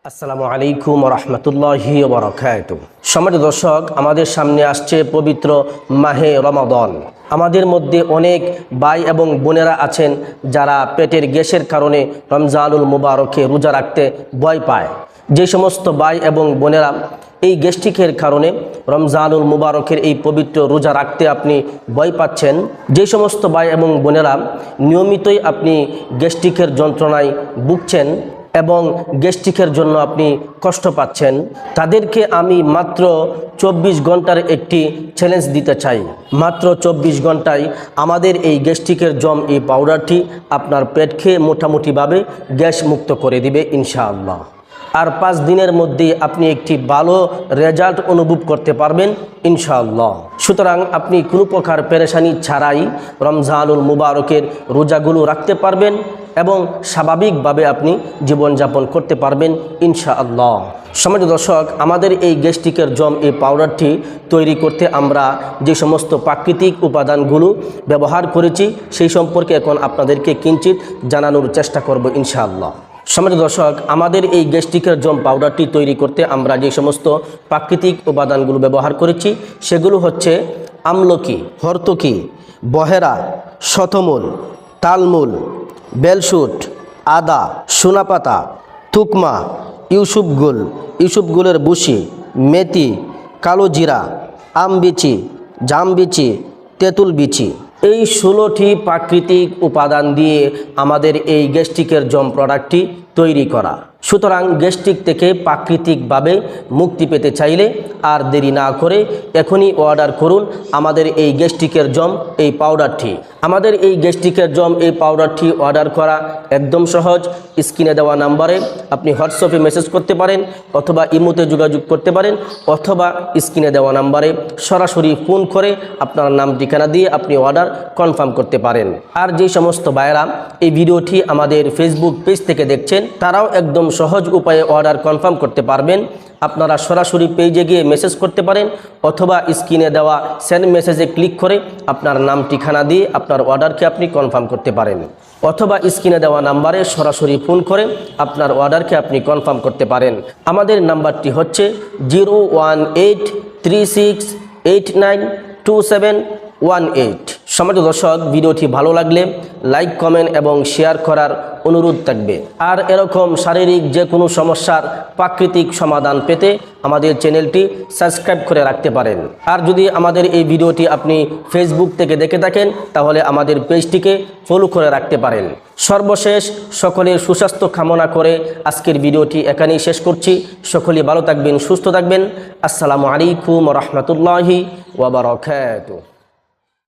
আসসালামু আলাইকুম রহমতুল্লাহি ওয়া বারাকাতুহু। সম্মানিত দর্শক, আমাদের সামনে আসছে পবিত্র মাহে রমাদান। আমাদের মধ্যে অনেক ভাই এবং বোনেরা আছেন যারা পেটের গ্যাসের কারণে রমজানুল মুবারকে রোজা রাখতে ভয় পায়। যে সমস্ত ভাই এবং বোনেরা এই গ্যাস্ট্রিকের কারণে রমজানুল মুবারকের এই পবিত্র রোজা রাখতে আপনি ভয় পাচ্ছেন, যে সমস্ত ভাই এবং বোনেরা নিয়মিতই আপনি গ্যাস্ট্রিকের যন্ত্রণায় ভুগছেন এবং গ্যাস্ট্রিকের জন্য আপনি কষ্ট পাচ্ছেন, তাদেরকে আমি মাত্র 24 ঘন্টার একটি চ্যালেঞ্জ দিতে চাই। মাত্র 24 ঘন্টায় আমাদের এই গ্যাস্ট্রিকের জম এই পাউডারটি আপনার পেটকে মোটামুটিভাবে গ্যাস মুক্ত করে দিবে ইনশাআল্লাহ। আর 5 দিনের মধ্যে আপনি একটি ভালো রেজাল্ট অনুভব করতে পারবেন ইনশাআল্লাহ। সুতরাং আপনি কোনো প্রকার পেরেশানি ছাড়াই রমজানুল মুবারকের রোজাগুলো রাখতে পারবেন এবং স্বাভাবিকভাবে আপনি জীবনযাপন করতে পারবেন ইনশাআল্লাহ। সম্মানিত দর্শক, আমাদের এই গ্যাস্ট্রিকের জম এই পাউডারটি তৈরি করতে আমরা যে সমস্ত প্রাকৃতিক উপাদানগুলো ব্যবহার করেছি সেই সম্পর্কে এখন আপনাদেরকে কিঞ্চিত জানানোর চেষ্টা করব ইনশাআল্লাহ। সম্মানিত দর্শক, আমাদের এই গ্যাস্ট্রিকের জম পাউডারটি তৈরি করতে আমরা যে সমস্ত প্রাকৃতিক উপাদানগুলো ব্যবহার করেছি সেগুলো হচ্ছে আমলকি, হরতকি, বহেরা, শতমূল, তালমূল, বেলশুট, আদা, সোনাপাতা, তুকমা, ইউসুফগুলের বুশি, মেথি, কালো জিরা, আমবিচি, জামবিচি, তেঁতুল বিচি। এই 16টি প্রাকৃতিক উপাদান দিয়ে আমাদের এই গ্যাস্ট্রিকের জম প্রোডাক্টটি তৈরি করা। সুতরাং গ্যাস্ট্রিক থেকে প্রাকৃতিকভাবে মুক্তি পেতে চাইলে আর দেরি না করে এখনই অর্ডার করুন আমাদের এই গ্যাস্ট্রিকের জম এই পাউডারটি। আমাদের এই গ্যাস্ট্রিকের জম এই পাউডারটি অর্ডার করা একদম সহজ। স্ক্রিনে দেওয়া নাম্বারে আপনি হোয়াটসঅ্যাপে মেসেজ করতে পারেন অথবা ইমোতে যোগাযোগ করতে পারেন অথবা স্ক্রিনে দেওয়া নাম্বারে সরাসরি ফোন করে আপনার নাম ঠিকানা দিয়ে আপনি অর্ডার কনফার্ম করতে পারেন। আর যে সমস্ত ভাইয়েরা এই ভিডিওটি আমাদের ফেসবুক পেজ থেকে দেখছেন তারাও একদম সহজ উপায়ে অর্ডার কনফার্ম করতে পারবেন। আপনারা সরাসরি পেজে গিয়ে মেসেজ করতে পারেন অথবা স্ক্রিনে দেওয়া সেন্ড মেসেজে ক্লিক করে আপনার নাম ঠিকানা দিয়ে আপনার অর্ডারকে আপনি কনফার্ম করতে পারেন অথবা স্ক্রিনে দেওয়া নাম্বারে সরাসরি ফোন করে আপনার অর্ডারকে আপনি কনফার্ম করতে পারেন। আমাদের নাম্বারটি হচ্ছে 01836892718। সম্মানিত দর্শক, ভিডিওটি ভালো লাগলে লাইক, কমেন্ট এবং শেয়ার করার অনুরোধ থাকবে। আর এরকম শারীরিক যে কোনো সমস্যার প্রাকৃতিক সমাধান পেতে আমাদের চ্যানেলটি সাবস্ক্রাইব করে রাখতে পারেন। আর যদি আমাদের এই ভিডিওটি আপনি ফেসবুক থেকে দেখে থাকেন তাহলে আমাদের পেজটিকে ফলো করে রাখতে পারেন। সর্বশেষ সকলের সুস্বাস্থ্য কামনা করে আজকের ভিডিওটি এখানেই শেষ করছি। সকলেই ভালো থাকবেন, সুস্থ থাকবেন। আসসালামু আলাইকুম রহমতুল্লাহি ওয়া বারাকাতুহু।